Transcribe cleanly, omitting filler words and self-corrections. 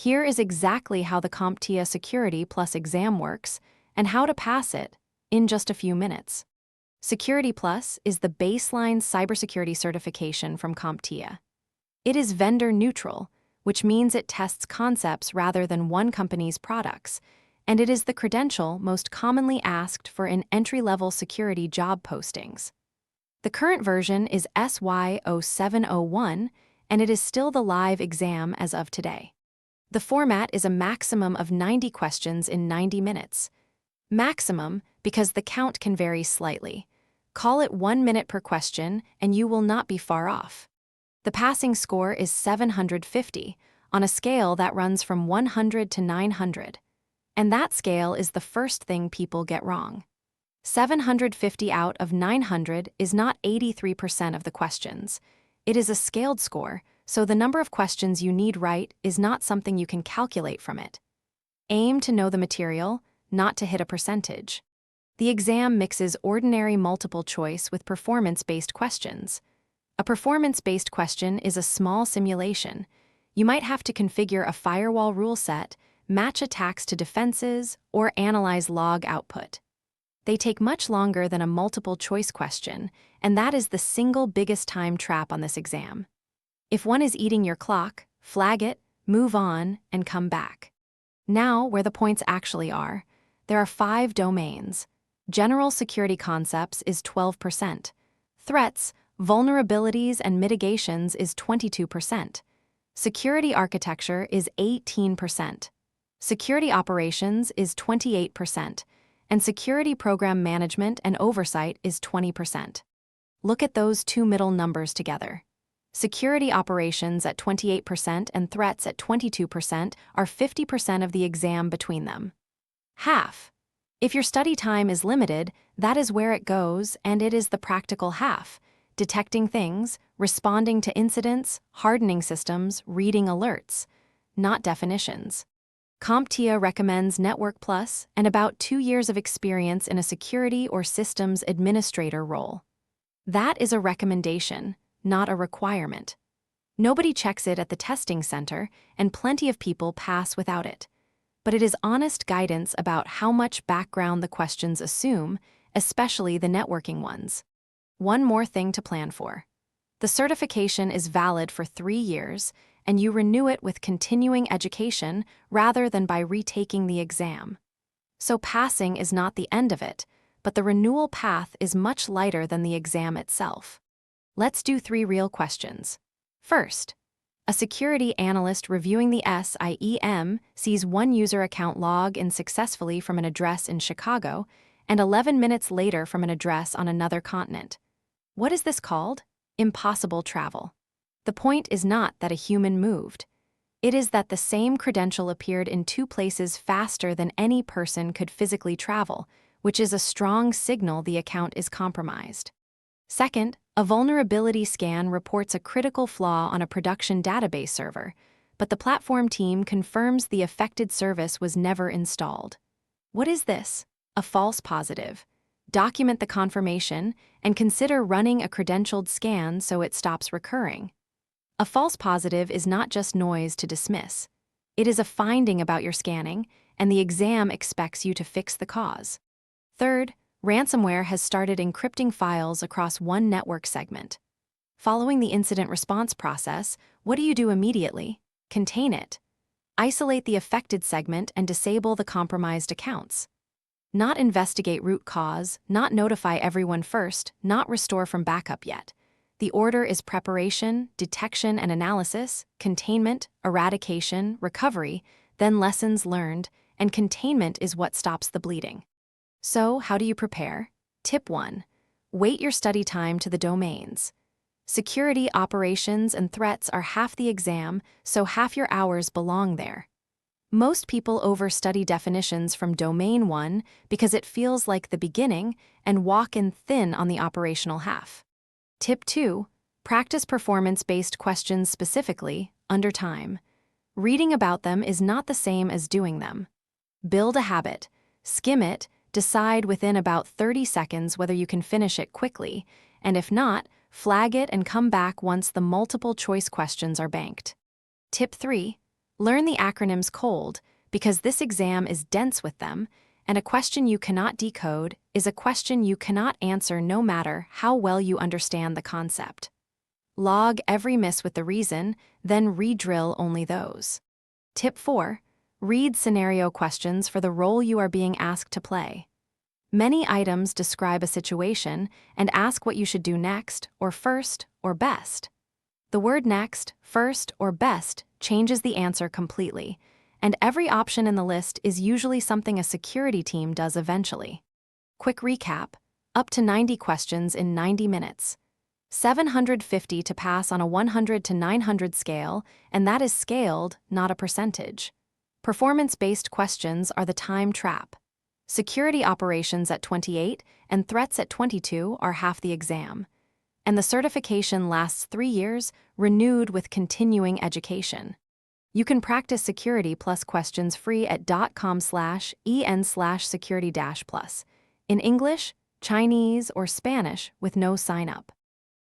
Here is exactly how the CompTIA Security Plus exam works and how to pass it in just a few minutes. Security Plus is the baseline cybersecurity certification from CompTIA. It is vendor neutral, which means it tests concepts rather than one company's products, and it is the credential most commonly asked for in entry-level security job postings. The current version is SY0-701, and it is still the live exam as of today. The format is a maximum of 90 questions in 90 minutes. Maximum because the count can vary slightly. Call it 1 minute per question, and you will not be far off. The passing score is 750, on a scale that runs from 100 to 900. And that scale is the first thing people get wrong. 750 out of 900 is not 83% of the questions. It is a scaled score, so the number of questions you need right is not something you can calculate from it. Aim to know the material, not to hit a percentage. The exam mixes ordinary multiple choice with performance-based questions. A performance-based question is a small simulation. You might have to configure a firewall rule set, match attacks to defenses, or analyze log output. They take much longer than a multiple-choice question, and that is the single biggest time trap on this exam. If one is eating your clock, flag it, move on, and come back. Now, where the points actually are, there are 5 domains. General security concepts is 12%. Threats, vulnerabilities, and mitigations is 22%. Security architecture is 18%. Security operations is 28%. And security program management and oversight is 20%. Look at those two middle numbers together. Security operations at 28% and threats at 22% are 50% of the exam between them. Half. If your study time is limited, that is where it goes, and it is the practical half. Detecting things, responding to incidents, hardening systems, reading alerts, not definitions. CompTIA recommends Network Plus and about 2 years of experience in a security or systems administrator role. That is a recommendation, not a requirement. Nobody checks it at the testing center, and plenty of people pass without it. But it is honest guidance about how much background the questions assume, especially the networking ones. One more thing to plan for. The certification is valid for 3 years, and you renew it with continuing education rather than by retaking the exam. So passing is not the end of it, but the renewal path is much lighter than the exam itself. Let's do 3 real questions. First, a security analyst reviewing the SIEM sees one user account log in successfully from an address in Chicago and 11 minutes later from an address on another continent. What is this called? Impossible travel. The point is not that a human moved. It is that the same credential appeared in 2 places faster than any person could physically travel, which is a strong signal the account is compromised. Second, a vulnerability scan reports a critical flaw on a production database server, but the platform team confirms the affected service was never installed. What is this? A false positive. Document the confirmation and consider running a credentialed scan so it stops recurring. A false positive is not just noise to dismiss. It is a finding about your scanning, and the exam expects you to fix the cause. Third, ransomware has started encrypting files across one network segment. Following the incident response process, what do you do immediately? Contain it. Isolate the affected segment and disable the compromised accounts. Not investigate root cause, not notify everyone first, not restore from backup yet. The order is preparation, detection and analysis, containment, eradication, recovery, then lessons learned, and containment is what stops the bleeding. So, how do you prepare? Tip 1. Weight your study time to the domains. Security, operations, and threats are half the exam, so half your hours belong there. Most people overstudy definitions from Domain 1 because it feels like the beginning and walk in thin on the operational half. Tip 2. Practice performance-based questions specifically, under time. Reading about them is not the same as doing them. Build a habit, skim it, decide within about 30 seconds whether you can finish it quickly, and if not, flag it and come back once the multiple choice questions are banked. Tip 3. Learn the acronyms cold, because this exam is dense with them, and a question you cannot decode is a question you cannot answer no matter how well you understand the concept. Log every miss with the reason, then re-drill only those. Tip 4. Read scenario questions for the role you are being asked to play. Many items describe a situation and ask what you should do next, or first, or best. The word next, first, or best changes the answer completely, and every option in the list is usually something a security team does eventually. Quick recap: up to 90 questions in 90 minutes. 750 to pass on a 100 to 900 scale, and that is scaled, not a percentage. Performance-based questions are the time trap. Security operations at 28 and threats at 22 are half the exam. And the certification lasts 3 years, renewed with continuing education. You can practice Security Plus questions free at .com/en/security-plus, in English, Chinese, or Spanish with no sign-up.